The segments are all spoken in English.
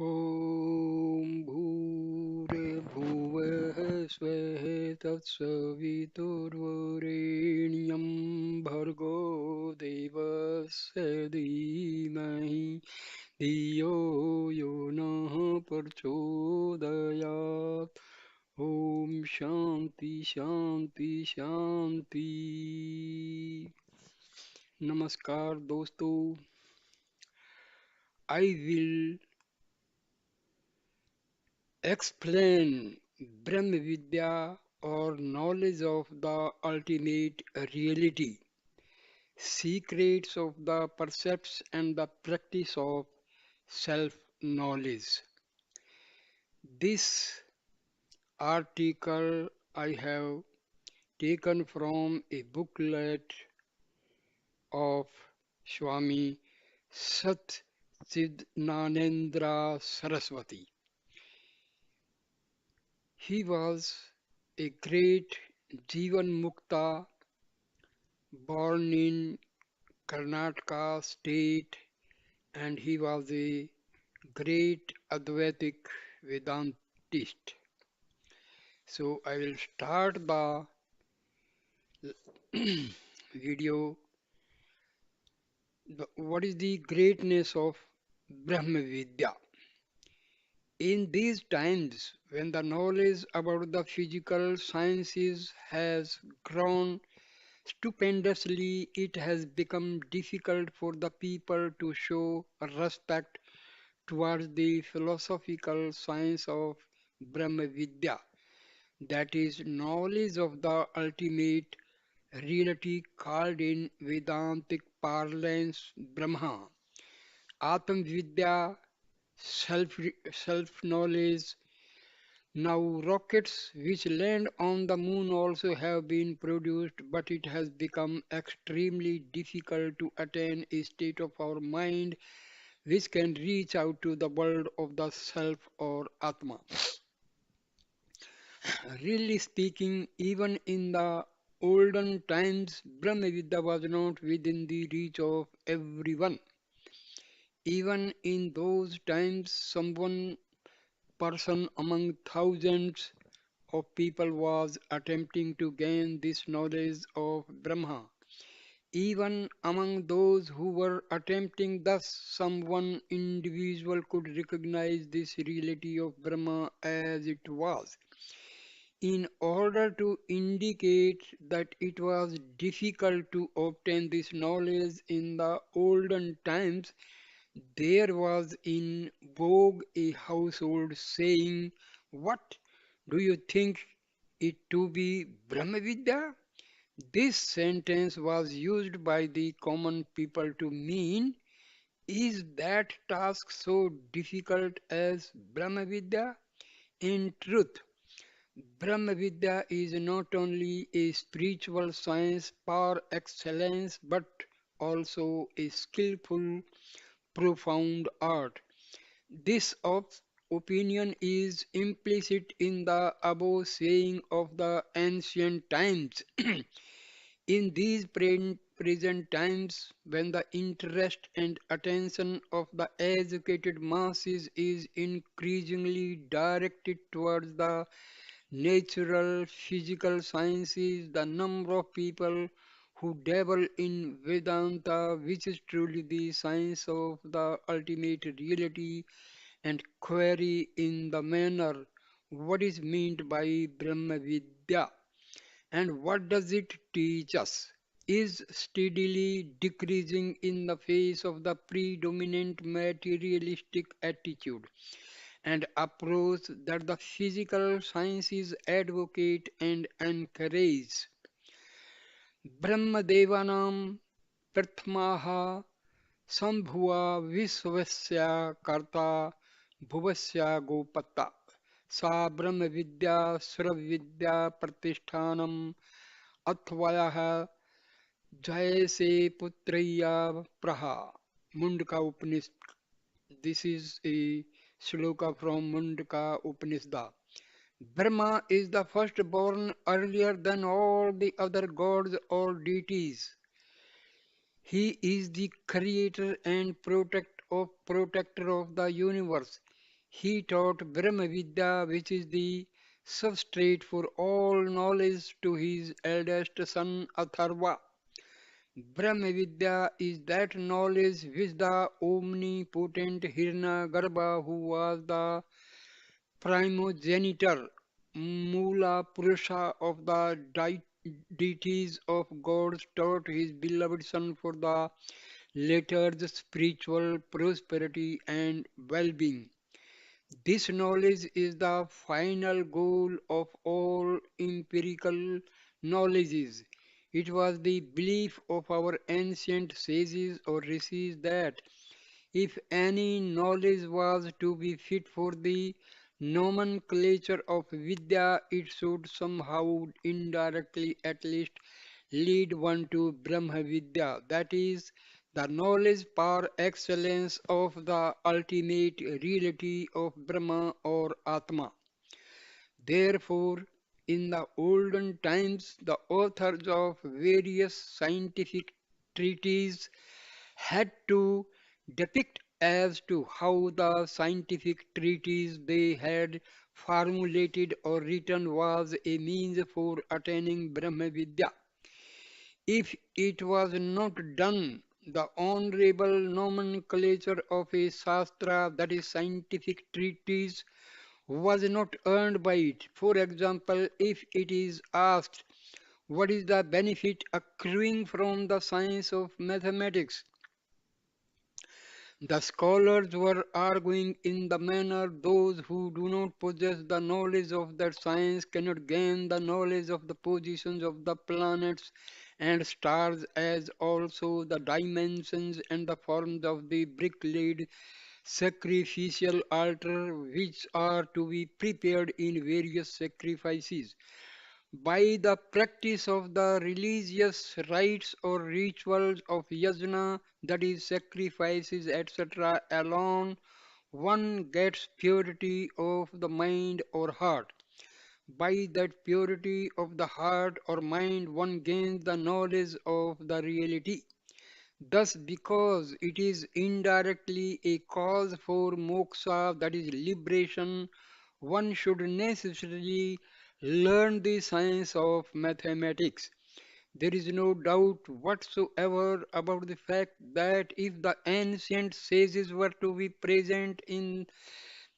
ॐ भूर्भुवः स्वः तत्सवितुर्वरेण्यं भर्गो देवस्य धीमहि धियो यो नः प्रचोदयात् ॐ शान्ति शान्ति शान्ति। नमस्कार दोस्तों, I will explain Brahma Vidya or knowledge of the ultimate reality, secrets of the percepts and the practice of self knowledge. This article I have taken from a booklet of Swami Sat Chidanandra Saraswati. He was a great Jivan Mukta born in Karnataka state, and he was a great Advaitic Vedantist. So I will start the video. What is the greatness of Brahma Vidya? In these times, when the knowledge about the physical sciences has grown stupendously, it has become difficult for the people to show respect towards the philosophical science of Brahma Vidya, that is, knowledge of the ultimate reality called in Vedantic parlance Brahma. Atma Vidya, self self knowledge. Now, rockets which land on the moon also have been produced, but it has become extremely difficult to attain a state of our mind which can reach out to the world of the self or Atma. Really speaking, even in the olden times, Brahma Vidya was not within the reach of everyone. Even in those times, someone person among thousands of people was attempting to gain this knowledge of Brahma. Even among those who were attempting thus, some one individual could recognize this reality of Brahma as it was. In order to indicate that it was difficult to obtain this knowledge in the olden times, there was in vogue a household saying, "What do you think it to be Brahmavidya?" This sentence was used by the common people to mean, is that task so difficult as Brahmavidya? In truth, Brahmavidya is not only a spiritual science par excellence but also a skillful, profound art. This opinion is implicit in the above saying of the ancient times. In these present times, when the interest and attention of the educated masses is increasingly directed towards the natural physical sciences, the number of people who dabble in Vedanta, which is truly the science of the ultimate reality, and query in the manner what is meant by Brahma Vidya and what does it teach us, is steadily decreasing in the face of the predominant materialistic attitude and approach that the physical sciences advocate and encourage. Brahmadevanam Prathmaha Sambhuva Visvasya Karta Bhuvasya Gopata Sa Brahma Vidya Suravidya Pratishthanam Athvayah Jayase Putraya Praha. Mundaka Upanishad. This is a shloka from Mundaka Upanishad. Brahma is the firstborn earlier than all the other gods or deities. He is the creator and protector of the universe. He taught Brahma Vidya, which is the substrate for all knowledge, to his eldest son Atharva. Brahma Vidya is that knowledge which the omnipotent Hiranyagarbha, who was the primogenitor, Mula Purusha of the deities of gods, taught his beloved son for the latter's spiritual prosperity and well-being. This knowledge is the final goal of all empirical knowledges. It was the belief of our ancient sages or rishis that if any knowledge was to be fit for the nomenclature of Vidya, it should somehow, indirectly at least, lead one to Brahma Vidya, that is, the knowledge par excellence of the ultimate reality of Brahma or Atma. Therefore, in the olden times, the authors of various scientific treatises had to depict as to how the scientific treatise they had formulated or written was a means for attaining Brahma Vidya. If it was not done, the honorable nomenclature of a Shastra, that is scientific treatise, was not earned by it. For example, if it is asked, what is the benefit accruing from the science of mathematics? The scholars were arguing in the manner those who do not possess the knowledge of that science cannot gain the knowledge of the positions of the planets and stars, as also the dimensions and the forms of the brick-laid sacrificial altar which are to be prepared in various sacrifices. By the practice of the religious rites or rituals of yajna, that is sacrifices, etc., alone, one gets purity of the mind or heart. By that purity of the heart or mind, one gains the knowledge of the reality. Thus, because it is indirectly a cause for moksha, that is liberation, one should necessarily learn the science of mathematics. There is no doubt whatsoever about the fact that if the ancient sages were to be present in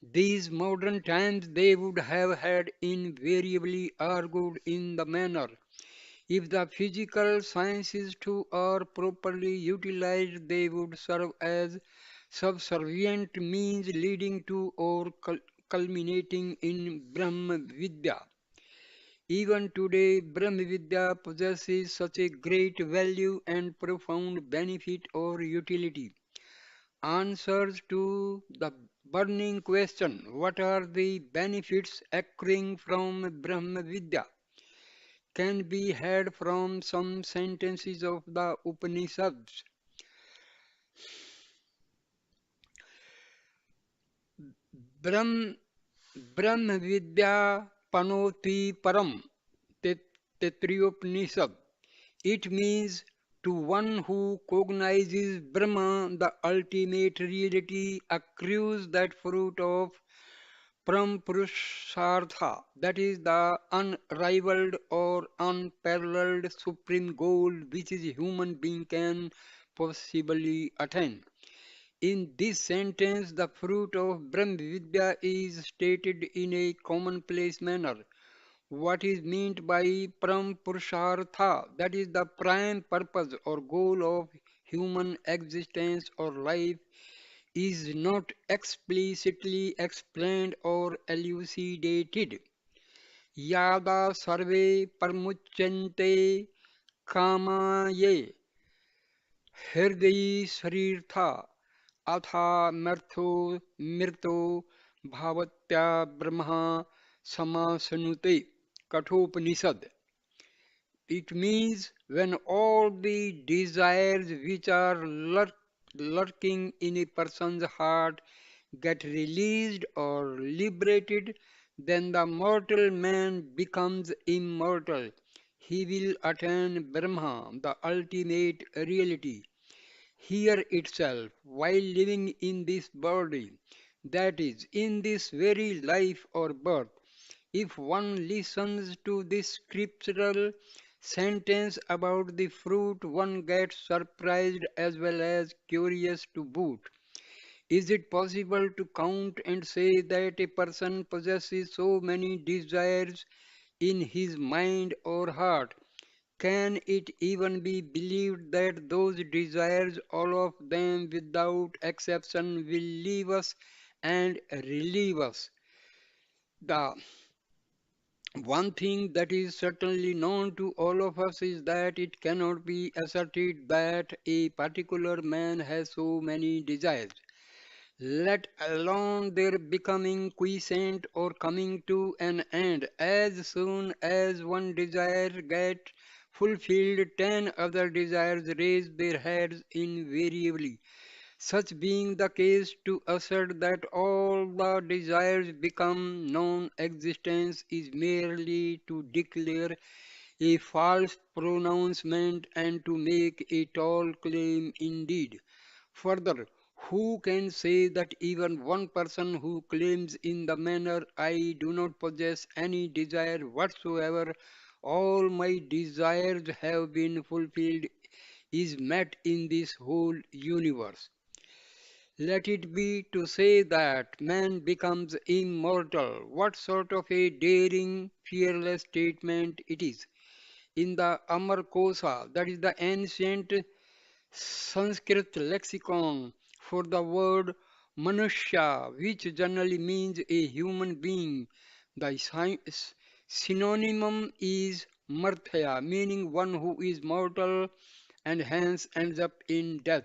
these modern times, they would have had invariably argued in the manner. If the physical sciences too are properly utilized, they would serve as subservient means leading to or culminating in Brahma Vidya. Even today, Brahma Vidya possesses such a great value and profound benefit or utility. Answers to the burning question, what are the benefits accruing from Brahma Vidya, can be had from some sentences of the Upanishads. Brahm, Brahma Vidya Panoti Param, Tetriopanishad. It means to one who cognizes Brahma, the ultimate reality, accrues that fruit of Parampurushartha, that is the unrivaled or unparalleled supreme goal which is human being can possibly attain. In this sentence, the fruit of Brahma Vidya is stated in a commonplace manner. What is meant by Parampurushartha, that is the prime purpose or goal of human existence or life, is not explicitly explained or elucidated. Yada sarve parmuchyante kamaye हृदयी शरीर था अथा मर्थो मृतो भावत्या Brahma समासनुते Kathopanishad. It means when all the desires which are lurking in a person's heart get released or liberated, then the mortal man becomes immortal. He will attain Brahma, the ultimate reality, here itself, while living in this body. That is, in this very life or birth. If one listens to this scriptural sentence about the fruit, one gets surprised as well as curious to boot. Is it possible to count and say that a person possesses so many desires in his mind or heart? Can it even be believed that those desires, all of them without exception, will leave us and relieve us? The one thing that is certainly known to all of us is that it cannot be asserted that a particular man has so many desires, let alone their becoming quiescent or coming to an end. As soon as one desire gets fulfilled, 10 other desires raise their heads invariably. Such being the case, to assert that all the desires become non-existence is merely to declare a false pronouncement and to make a tall claim indeed. Further, who can say that even one person who claims in the manner I do not possess any desire whatsoever, all my desires have been fulfilled, is met in this whole universe? Let it be to say that man becomes immortal. What sort of a daring, fearless statement it is. In the Amar Kosa, that is the ancient Sanskrit lexicon for the word Manushya, which generally means a human being, the synonym is Marthya, meaning one who is mortal and hence ends up in death.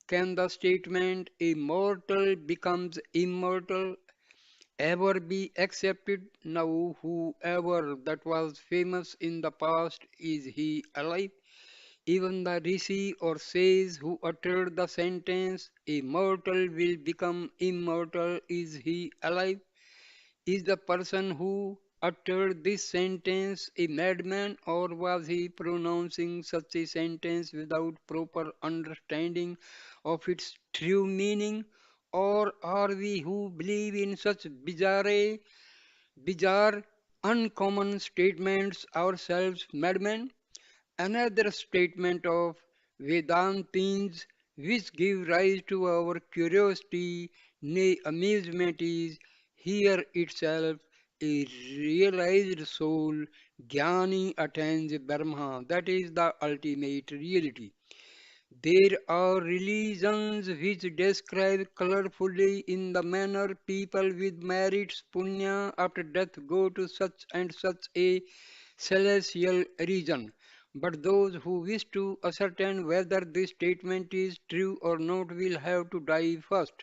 Can the statement a mortal becomes immortal ever be accepted? Now, whoever that was famous in the past, is he alive? Even the rishi or sage who uttered the sentence, a mortal will become immortal, is he alive? Is the person who uttered this sentence a madman, or was he pronouncing such a sentence without proper understanding of its true meaning? Or are we who believe in such bizarre, uncommon statements ourselves madmen? Another statement of Vedantins which give rise to our curiosity, nay amusement is here itself a realized soul, Jnani attains Brahma, that is the ultimate reality. There are religions which describe colorfully in the manner people with merits punya after death go to such and such a celestial region. But those who wish to ascertain whether this statement is true or not will have to die first,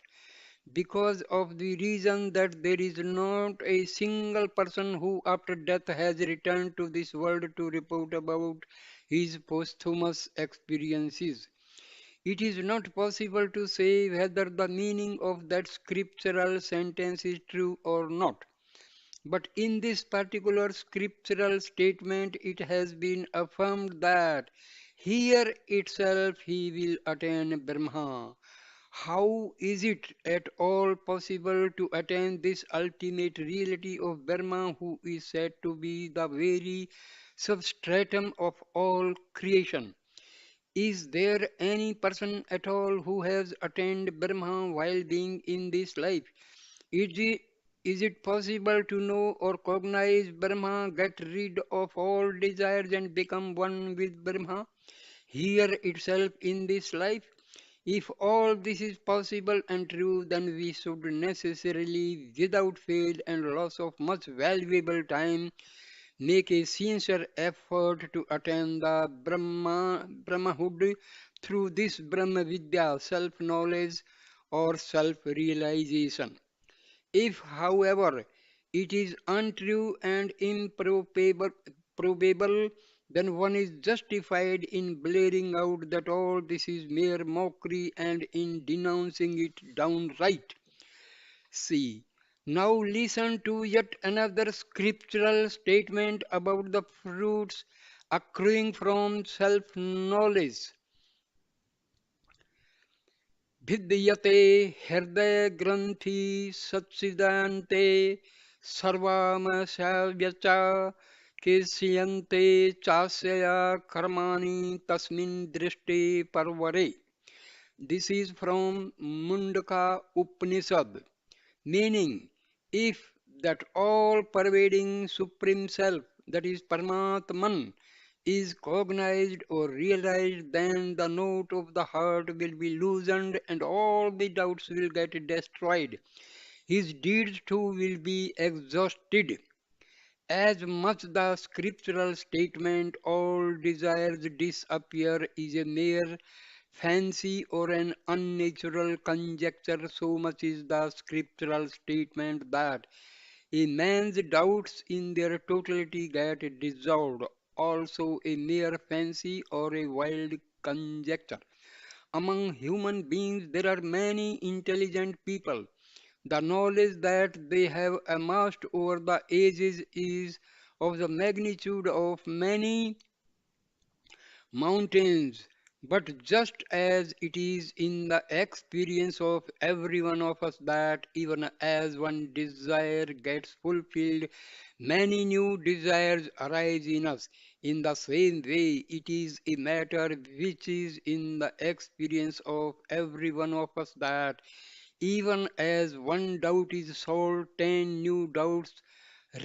because of the reason that there is not a single person who after death has returned to this world to report about his posthumous experiences. It is not possible to say whether the meaning of that scriptural sentence is true or not. But in this particular scriptural statement, it has been affirmed that here itself he will attain Brahma. How is it at all possible to attain this ultimate reality of Brahma, who is said to be the very substratum of all creation? Is there any person at all who has attained Brahma while being in this life? Is it, is it possible to know or cognize Brahma, get rid of all desires and become one with Brahma here itself in this life? If all this is possible and true, then we should necessarily, without fail and loss of much valuable time, make a sincere effort to attain the Brahmahood through this Brahma Vidya, self-knowledge or self-realization. If, however, it is untrue and improbable, then one is justified in blaring out that all this is mere mockery and in denouncing it downright. See, now listen to yet another scriptural statement about the fruits accruing from self knowledge. भिद्यते हृदय ग्रंथि सच्चिदान्ते सर्वमस्याव्यच केष्यन्ते चास्यया कर्माणि तस्मिन् दृष्टे परवरे. This is from Mundaka Upanishad, meaning if that all pervading Supreme Self, that is Paramatman, is cognized or realized, then the note of the heart will be loosened and all the doubts will get destroyed. His deeds too will be exhausted. As much the scriptural statement, all desires disappear, is a mere fancy or an unnatural conjecture, so much is the scriptural statement that a man's doubts in their totality get dissolved, also a mere fancy or a wild conjecture. Among human beings, there are many intelligent people. The knowledge that they have amassed over the ages is of the magnitude of many mountains. But just as it is in the experience of every one of us that even as one desire gets fulfilled, many new desires arise in us. In the same way, it is a matter which is in the experience of every one of us that even as one doubt is solved, 10 new doubts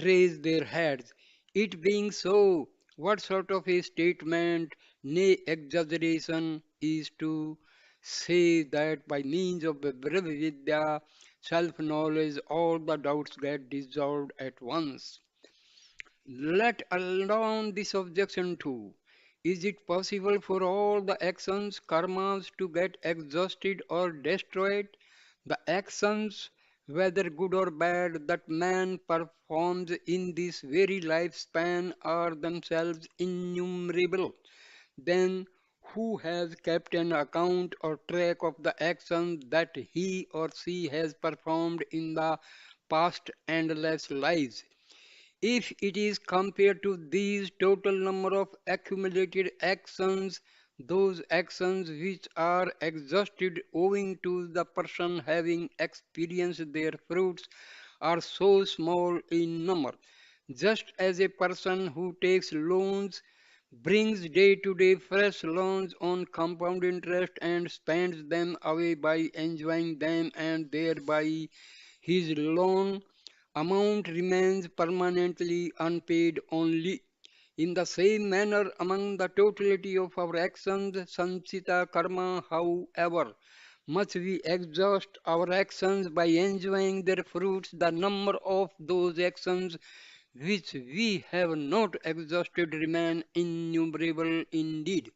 raise their heads. It being so, what sort of a statement, nay exaggeration, is to say that by means of the Brahmavidya, self-knowledge, all the doubts get dissolved at once? Let alone this objection too. Is it possible for all the actions, karmas, to get exhausted or destroyed? The actions, whether good or bad, that man performs in this very lifespan are themselves innumerable. Then who has kept an account or track of the actions that he or she has performed in the past endless lives? If it is compared to these total number of accumulated actions, those actions which are exhausted owing to the person having experienced their fruits are so small in number. Just as a person who takes loans brings day to day fresh loans on compound interest and spends them away by enjoying them and thereby his loan amount remains permanently unpaid only. In the same manner, among the totality of our actions, sanchita karma, however much we exhaust our actions by enjoying their fruits, the number of those actions which we have not exhausted remain innumerable indeed.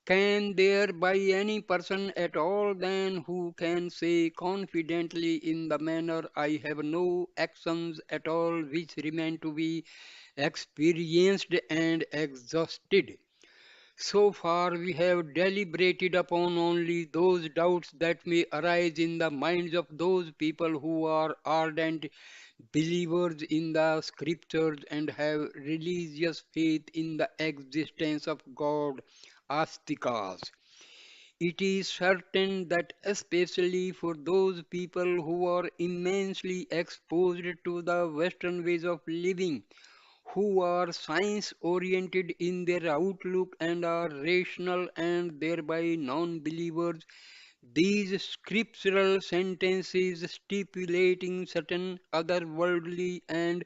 Can there be any person at all then who can say confidently in the manner I have no actions at all which remain to be experienced and exhausted? So far we have deliberated upon only those doubts that may arise in the minds of those people who are ardent believers in the scriptures and have religious faith in the existence of God, astikas. It is certain that especially for those people who are immensely exposed to the Western ways of living, who are science oriented in their outlook and are rational and thereby non believers, these scriptural sentences stipulating certain otherworldly and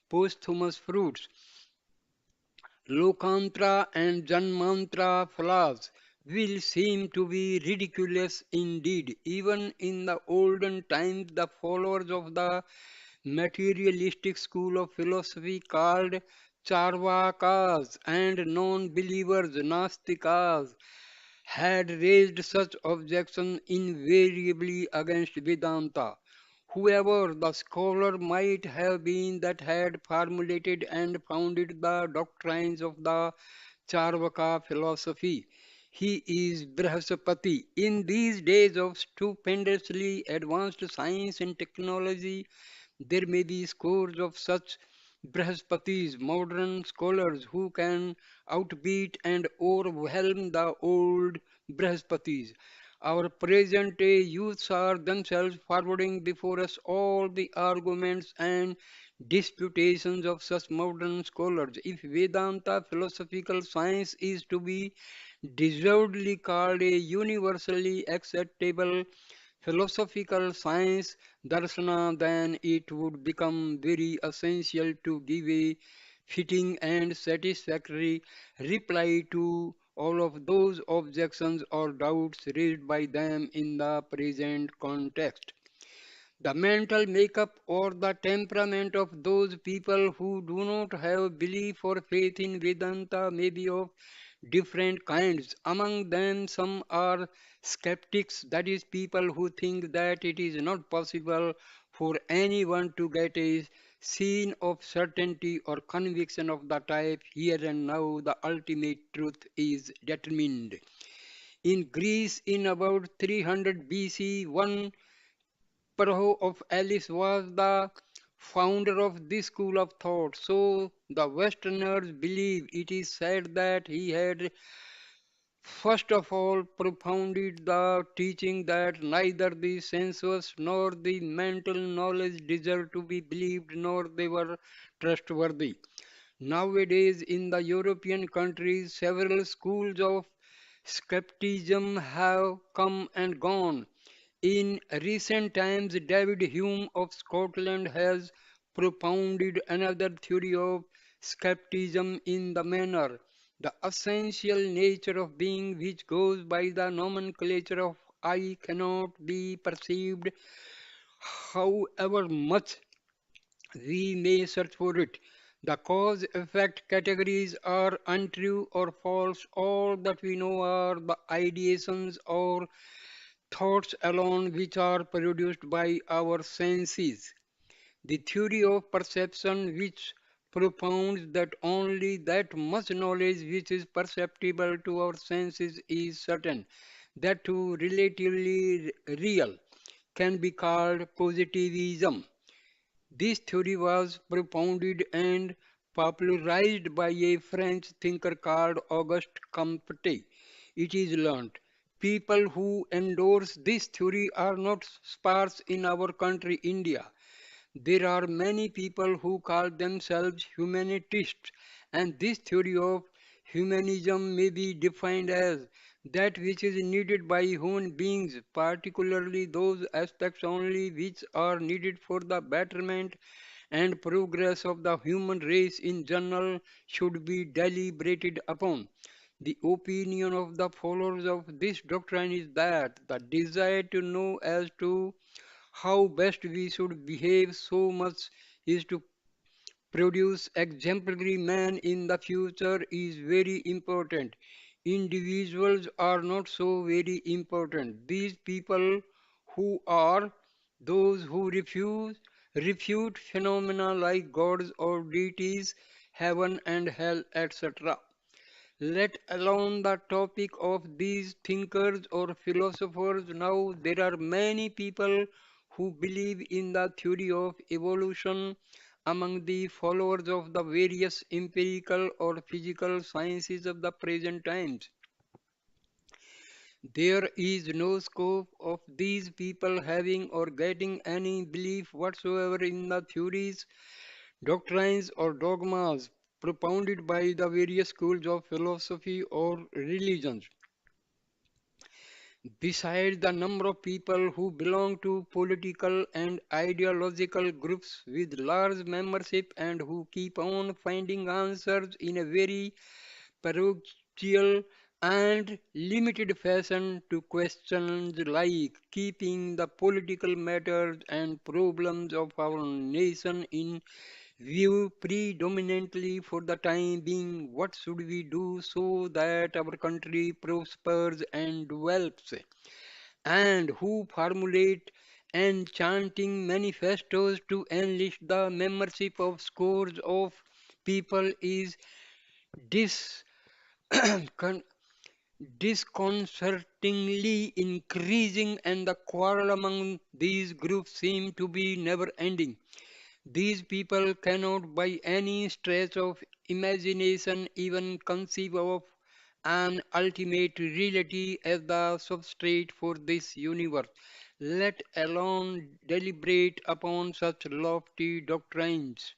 posthumous fruits, Lokantra and Janmantra flaws will seem to be ridiculous indeed. Even in the olden times, the followers of the materialistic school of philosophy called Charvakas and non-believers Nastikas had raised such objections invariably against Vedanta. Whoever the scholar might have been that had formulated and founded the doctrines of the Charvaka philosophy, he is Brihaspati. In these days of stupendously advanced science and technology, there may be scores of such Brahaspatis, modern scholars who can outbeat and overwhelm the old Brahaspatis. Our present day youths are themselves forwarding before us all the arguments and disputations of such modern scholars. If Vedanta philosophical science is to be deservedly called a universally acceptable philosophical science, darsana, then it would become very essential to give a fitting and satisfactory reply to all of those objections or doubts raised by them in the present context. The mental makeup or the temperament of those people who do not have belief or faith in Vedanta may be of different kinds. Among them, some are skeptics, that is, people who think that it is not possible for anyone to get a scene of certainty or conviction of the type here and now the ultimate truth is determined. In Greece, in about 300 BC, one Paro of Alice was the founder of this school of thought. So the Westerners believe it is said that he had first of all propounded the teaching that neither the sensuous nor the mental knowledge deserve to be believed nor they were trustworthy. Nowadays, in the European countries, several schools of skepticism have come and gone. In recent times, David Hume of Scotland has propounded another theory of skepticism in the manner, the essential nature of being, which goes by the nomenclature of I, cannot be perceived, however much we may search for it. The cause effect categories are untrue or false. All that we know are the ideations or thoughts alone which are produced by our senses. The theory of perception, which propounds that only that much knowledge which is perceptible to our senses is certain, that too relatively real, can be called positivism. This theory was propounded and popularized by a French thinker called Auguste Comte. It is learnt. People who endorse this theory are not sparse in our country, India. There are many people who call themselves humanitists, and this theory of humanism may be defined as that which is needed by human beings, particularly those aspects only which are needed for the betterment and progress of the human race in general, should be deliberated upon. The opinion of the followers of this doctrine is that the desire to know as to how best we should behave so much is to produce exemplary man in the future is very important. Individuals are not so very important. These people who are those who refute phenomena like gods or deities, heaven and hell, etc. Let alone the topic of these thinkers or philosophers. Now, there are many people who believe in the theory of evolution among the followers of the various empirical or physical sciences of the present times. There is no scope of these people having or getting any belief whatsoever in the theories, doctrines, or dogmas propounded by the various schools of philosophy or religions. Besides the number of people who belong to political and ideological groups with large membership and who keep on finding answers in a very parochial and limited fashion to questions like keeping the political matters and problems of our nation in view predominantly for the time being. What should we do so that our country prospers and develops? And who formulate enchanting manifestos to enlist the membership of scores of people is dis con- disconcertingly increasing, and the quarrel among these groups seem to be never ending. These people cannot by any stretch of imagination even conceive of an ultimate reality as the substrate for this universe, let alone deliberate upon such lofty doctrines.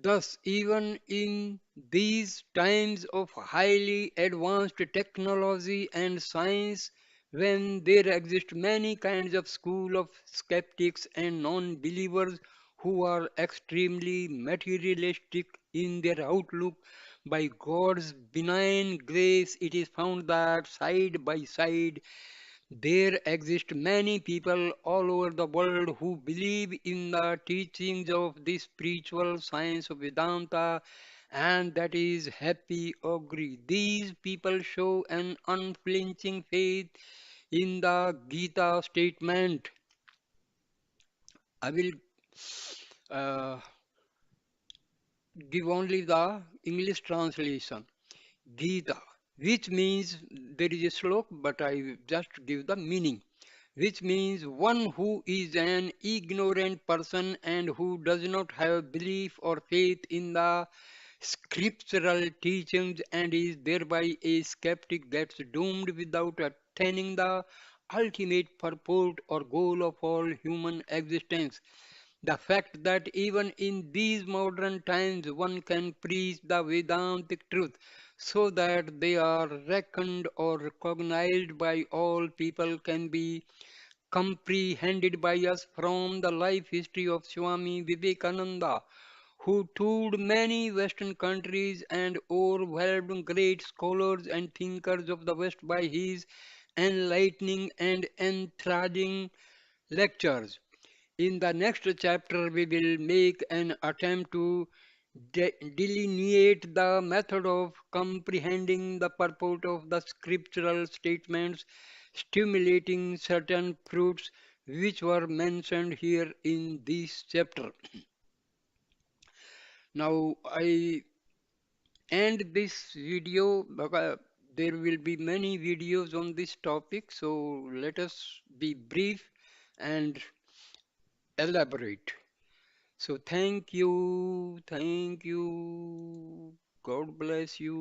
Thus, even in these times of highly advanced technology and science, when there exist many kinds of school of skeptics and non-believers who are extremely materialistic in their outlook, by God's benign grace, it is found that side by side there exist many people all over the world who believe in the teachings of the spiritual science of Vedanta, and that is happy agree. These people show an unflinching faith in the Gita statement. I will uh, give only the English translation. Gita, which means there is a slok, but I just give the meaning, which means one who is an ignorant person and who does not have belief or faith in the scriptural teachings and is thereby a skeptic gets doomed without attaining the ultimate purport or goal of all human existence. The fact that even in these modern times one can preach the Vedantic truth so that they are reckoned or recognized by all people can be comprehended by us from the life history of Swami Vivekananda, who toured many Western countries and overwhelmed great scholars and thinkers of the West by his enlightening and enthralling lectures. In the next chapter, we will make an attempt to delineate the method of comprehending the purport of the scriptural statements, stimulating certain fruits which were mentioned here in this chapter. Now, I end this video because there will be many videos on this topic, so let us be brief and elaborate. So thank you, God bless you.